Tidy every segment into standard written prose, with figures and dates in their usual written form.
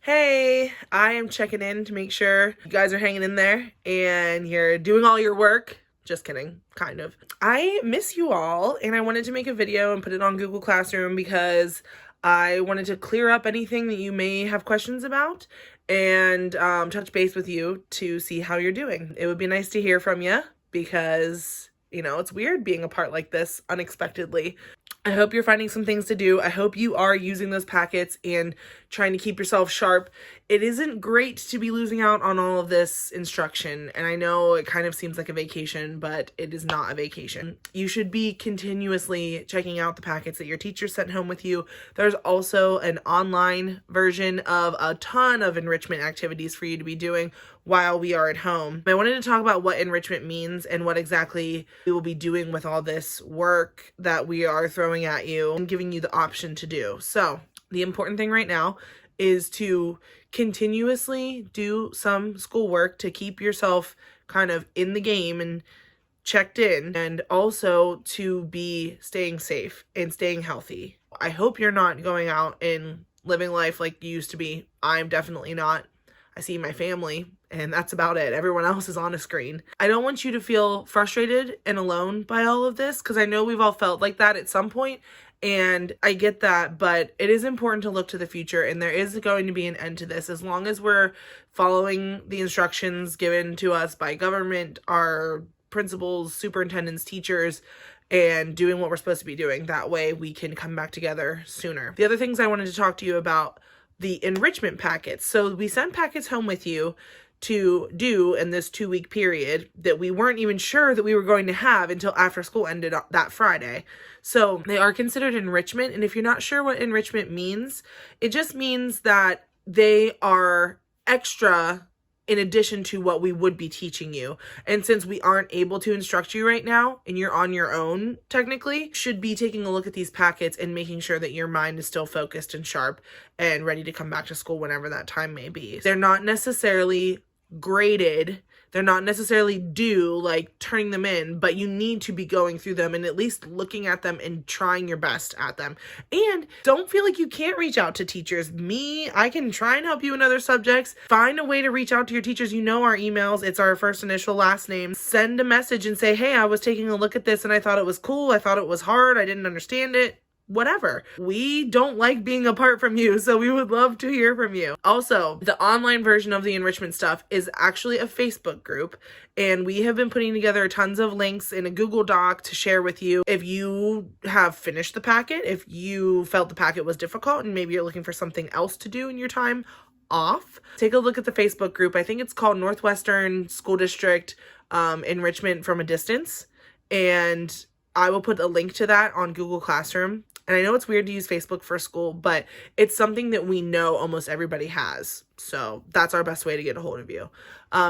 Hey, I am checking in to make sure you guys are hanging in there and you're doing all your work. Just kidding, kind of. I miss you all, and I wanted to make a video and put it on Google Classroom because I wanted to clear up anything that you may have questions about and touch base with you to see how you're doing. It would be nice to hear from you because, it's weird being apart like this unexpectedly. I hope you're finding some things to do. I hope you are using those packets and trying to keep yourself sharp. It isn't great to be losing out on all of this instruction, and I know it kind of seems like a vacation, but it is not a vacation. You should be continuously checking out the packets that your teacher sent home with you. There's also an online version of a ton of enrichment activities for you to be doing while we are at home. I wanted to talk about what enrichment means and what exactly we will be doing with all this work that we are throwing at you and giving you the option to do. So the important thing right now is to continuously do some schoolwork to keep yourself kind of in the game and checked in, and also to be staying safe and staying healthy. I hope you're not going out and living life like you used to be. I'm definitely not. I see my family, and that's about it. Everyone else is on a screen. I don't want you to feel frustrated and alone by all of this, because I know we've all felt like that at some point, and I get that, but it is important to look to the future, and there is going to be an end to this. As long as we're following the instructions given to us by government, our principals, superintendents, teachers, and doing what we're supposed to be doing, that way we can come back together sooner. The other things I wanted to talk to you about, the enrichment packets. So we sent packets home with you to do in this 2-week period that we weren't even sure that we were going to have until after school ended that Friday. So they are considered enrichment. And if you're not sure what enrichment means, it just means that they are extra in addition to what we would be teaching you. And since we aren't able to instruct you right now, and you're on your own, technically, should be taking a look at these packets and making sure that your mind is still focused and sharp and ready to come back to school whenever that time may be. They're not necessarily graded. They're not necessarily due, like turning them in, but you need to be going through them and at least looking at them and trying your best at them. And don't feel like you can't reach out to teachers. I can try and help you in other subjects. Find a way to reach out to your teachers. You know our emails. It's our first initial last name. Send a message and say, hey, I was taking a look at this and I thought it was cool. I thought it was hard. I didn't understand it. Whatever. We don't like being apart from you, so we would love to hear from you. Also, the online version of the enrichment stuff is actually a Facebook group, and we have been putting together tons of links in a Google Doc to share with you. If you have finished the packet, if you felt the packet was difficult and maybe you're looking for something else to do in your time off, take a look at the Facebook group. I think it's called Northwestern School District Enrichment from a Distance, and I will put a link to that on Google Classroom. And I know it's weird to use Facebook for school, but it's something that we know almost everybody has. So that's our best way to get a hold of you.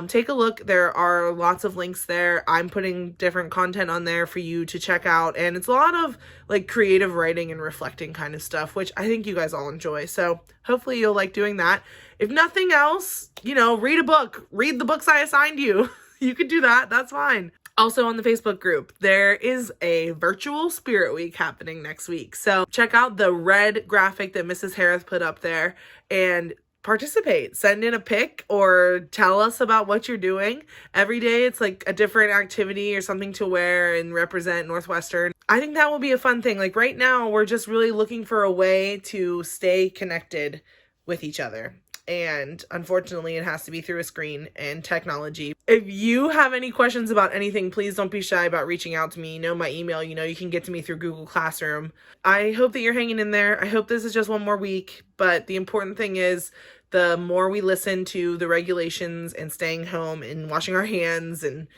Take a look. There are lots of links there. I'm putting different content on there for you to check out. And it's a lot of like creative writing and reflecting kind of stuff, which I think you guys all enjoy. So hopefully you'll like doing that. If nothing else, read a book. Read the books I assigned you. You could do that. That's fine. Also on the Facebook group, there is a virtual Spirit Week happening next week. So check out the red graphic that Mrs. Harris put up there and participate. Send in a pic or tell us about what you're doing. Every day it's like a different activity or something to wear and represent Northwestern. I think that will be a fun thing. Like right now, we're just really looking for a way to stay connected with each other. And unfortunately, it has to be through a screen and technology. If you have any questions about anything, please don't be shy about reaching out to me. You know my email. You can get to me through Google Classroom. I hope that you're hanging in there. I hope this is just one more week. But the important thing is the more we listen to the regulations and staying home and washing our hands and,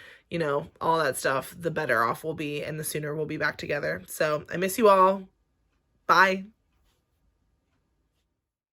all that stuff, the better off we'll be and the sooner we'll be back together. So I miss you all. Bye.